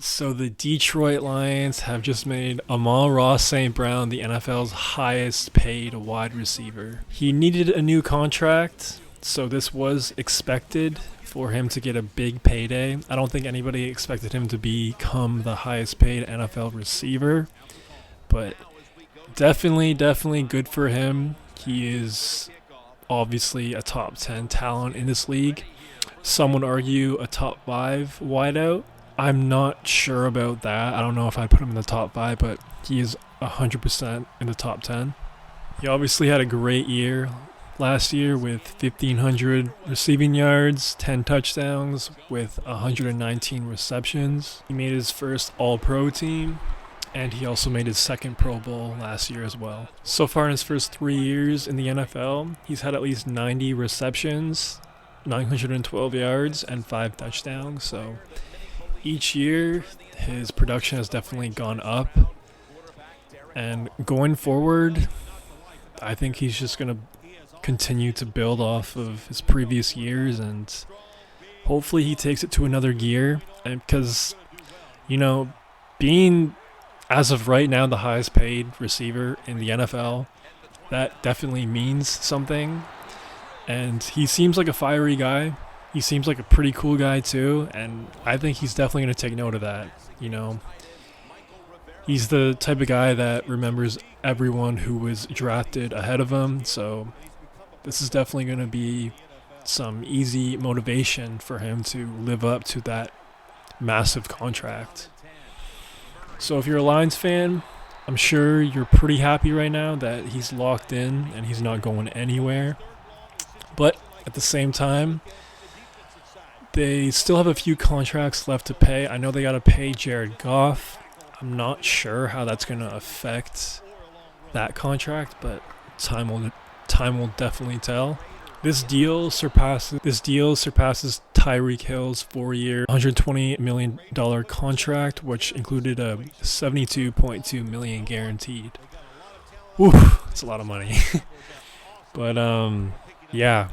So the Detroit Lions have just made Amon-Ra St. Brown the NFL's highest paid wide receiver. He needed a new contract, so this was expected for him to get a big payday. I don't think anybody expected him to become the highest paid NFL receiver, but definitely good for him. He is obviously a top 10 talent in this league. Some would argue a top 5 wideout. I'm not sure about that. I don't know if I'd put him in the top 5, but he is 100% in the top 10. He obviously had a great year last year with 1,500 receiving yards, 10 touchdowns with 119 receptions. He made his first All-Pro team, and he also made his second Pro Bowl last year as well. So far in his first 3 years in the NFL, he's had at least 90 receptions, 912 yards, and 5 touchdowns. So each year, his production has definitely gone up. And going forward, I think he's just going to continue to build off of his previous years, and hopefully he takes it to another gear. And because, being, as of right now, the highest paid receiver in the NFL, that definitely means something. And he seems like a fiery guy. He seems like a pretty cool guy too, and I think he's definitely going to take note of that. He's the type of guy that remembers everyone who was drafted ahead of him, so this is definitely going to be some easy motivation for him to live up to that massive contract. So if you're a Lions fan, I'm sure you're pretty happy right now that he's locked in and he's not going anywhere. But at the same time, they still have a few contracts left to pay. I know they got to pay Jared Goff. I'm not sure how that's going to affect that contract, but time will definitely tell. This deal surpasses Tyreek Hill's 4-year, $120 million contract, which included a $72.2 million guaranteed. Whew, that's a lot of money. But yeah.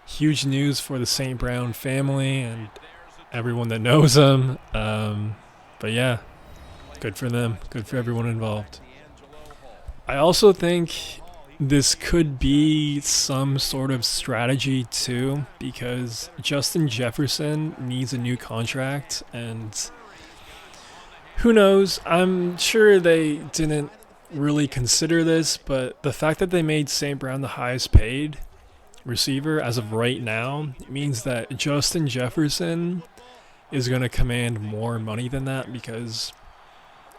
Huge news for the St. Brown family and everyone that knows them. But yeah, good for them. Good for everyone involved. I also think this could be some sort of strategy too, because Justin Jefferson needs a new contract, and who knows? I'm sure they didn't really consider this, but the fact that they made St. Brown the highest paid receiver as of right now means that Justin Jefferson is going to command more money than that, because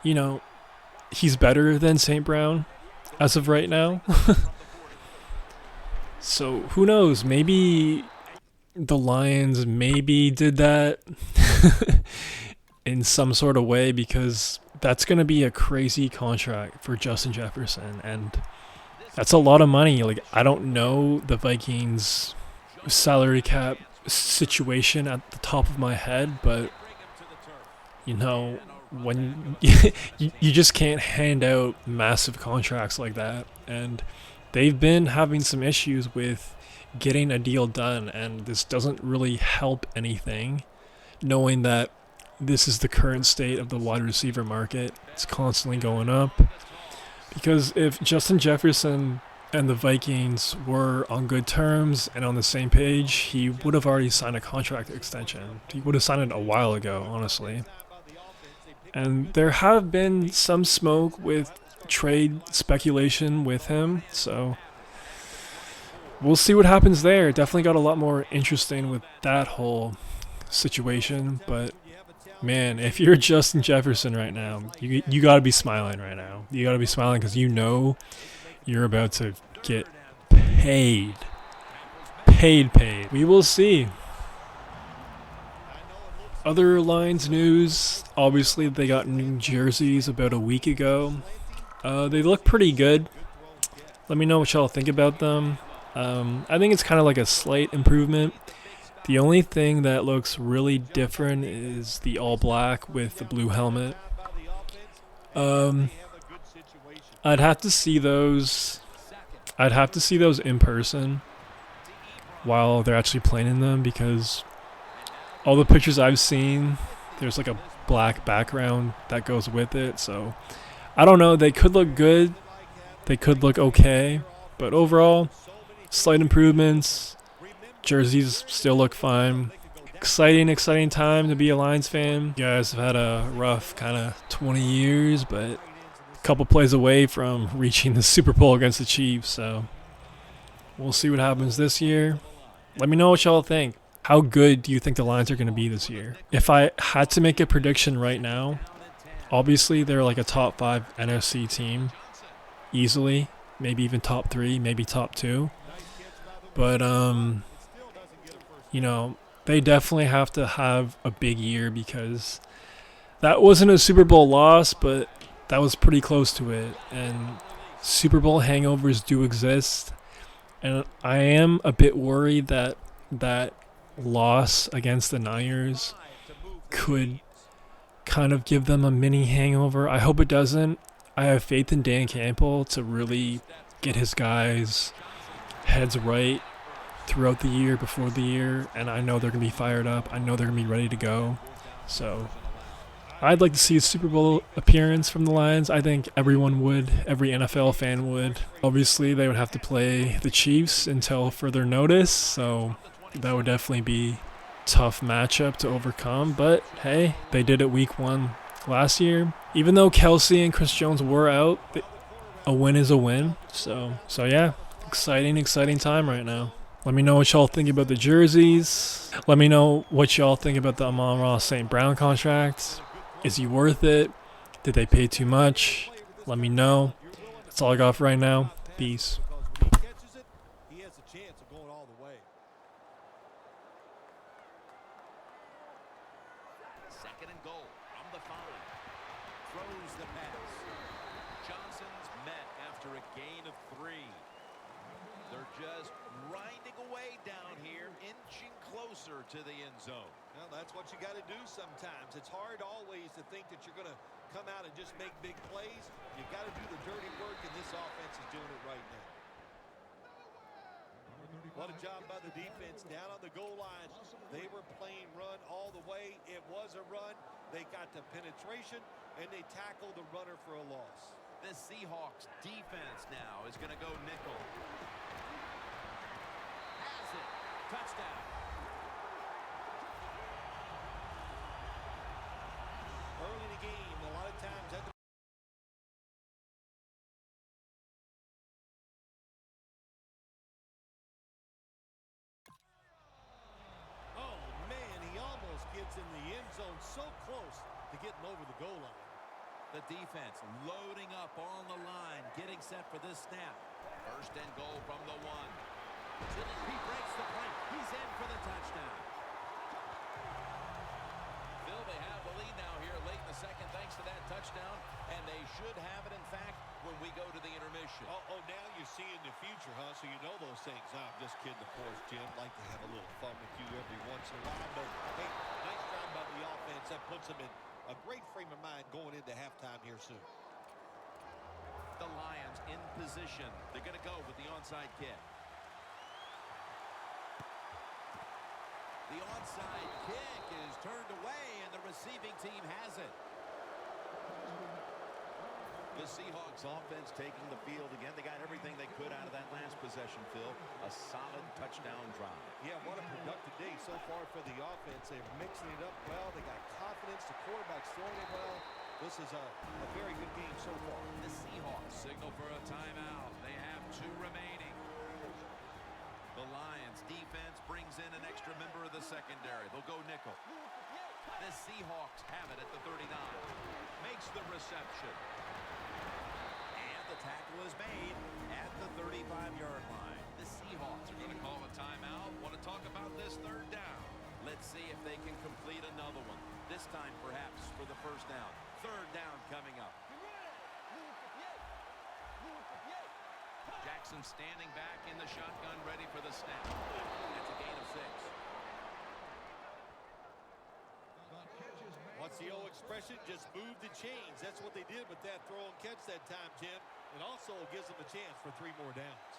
he's better than St. Brown as of right now. So who knows, maybe the Lions did that in some sort of way, because that's going to be a crazy contract for Justin Jefferson, and that's a lot of money. I don't know the Vikings' salary cap situation at the top of my head, but, when you just can't hand out massive contracts like that. And they've been having some issues with getting a deal done, and this doesn't really help anything, knowing that this is the current state of the wide receiver market. It's constantly going up. Because if Justin Jefferson and the Vikings were on good terms and on the same page, he would have already signed a contract extension. He would have signed it a while ago, honestly. And there have been some smoke with trade speculation with him, so we'll see what happens there. It definitely got a lot more interesting with that whole situation, but man, if you're Justin Jefferson right now, you got to be smiling right now. You got to be smiling because you're about to get paid. Paid. We will see. Other Lions news, obviously they got new jerseys about a week ago. They look pretty good. Let me know what y'all think about them. I think it's kind of like a slight improvement. The only thing that looks really different is the all black with the blue helmet. I'd have to see those in person while they're actually playing in them, because all the pictures I've seen, there's like a black background that goes with it. So I don't know. They could look good. They could look okay. But overall, slight improvements. Jerseys still look fine. Exciting time to be a Lions fan. You guys have had a rough kind of 20 years, but a couple plays away from reaching the Super Bowl against the Chiefs. So we'll see what happens this year. Let me know what y'all think. How good do you think the Lions are going to be this year? If I had to make a prediction right now, obviously they're like a top 5 NFC team. Easily. Maybe even top 3, maybe top 2. But, you know, they definitely have to have a big year because that wasn't a Super Bowl loss, but that was pretty close to it. And Super Bowl hangovers do exist. And I am a bit worried that that loss against the Niners could kind of give them a mini hangover. I hope it doesn't. I have faith in Dan Campbell to really get his guys' heads right throughout the year, before the year, and I know they're going to be fired up. I know they're going to be ready to go. So I'd like to see a Super Bowl appearance from the Lions. I think everyone would. Every NFL fan would. Obviously, they would have to play the Chiefs until further notice, so that would definitely be a tough matchup to overcome. But hey, they did it week 1 last year. Even though Kelsey and Chris Jones were out, a win is a win. So yeah, exciting time right now. Let me know what y'all think about the jerseys. Let me know what y'all think about the Amon-Ra St. Brown contract. Is he worth it? Did they pay too much? Let me know. That's all I got for right now. Peace. Second and goal from the 5. Throws the pass. Johnson's met after a gain of 3. They're just grinding away down here, inching closer to the end zone. Well, that's what you got to do sometimes. It's hard always to think that you're going to come out and just make big plays. You got to do the dirty work, and this offense is doing it right now. What a job by the defense down on the goal line. They were playing run all the way. It was a run. They got the penetration, and they tackled the runner for a loss. The Seahawks defense now is going to go nickel. Has it. Touchdown. Early in the game, a lot of times at the gets in the end zone, so close to getting over the goal line. The defense loading up on the line, getting set for this snap. First and goal from the 1. He breaks the play. He's in for the touchdown. Phil, they have the lead now here late in the second thanks to that touchdown, and they should have it, in fact, when we go to the intermission. Now you see in the future, huh? So you know those things. I'm just kidding, of course, Jim. Like to have a little fun with you every once in a while. But, hey, nice job by the offense. That puts them in a great frame of mind going into halftime here soon. The Lions in position. They're going to go with the onside kick. The onside kick is turned away, and the receiving team has it. The Seahawks offense taking the field again. They got everything they could out of that last possession, Phil. A solid touchdown drive. Yeah, what a productive day so far for the offense. They're mixing it up well. They got confidence. The quarterback's throwing it well. This is a very good game so far. The Seahawks signal for a timeout. They have 2 remaining. The Lions defense brings in an extra member of the secondary. They'll go nickel. The Seahawks have it at the 39. Makes the reception. And the tackle is made at the 35-yard line. The Seahawks are going to call a timeout. Want to talk about this 3rd down. Let's see if they can complete another one. This time, perhaps, for the 1st down. 3rd down coming up. Jackson standing back in the shotgun, ready for the snap. That's a gain of 6. What's the old expression? Just move the chains. That's what they did with that throw and catch that time, Jim. And also gives them a chance for 3 more downs.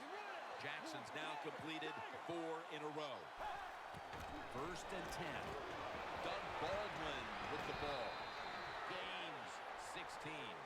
Jackson's now completed 4 in a row. 1st and 10. Doug Baldwin with the ball. team.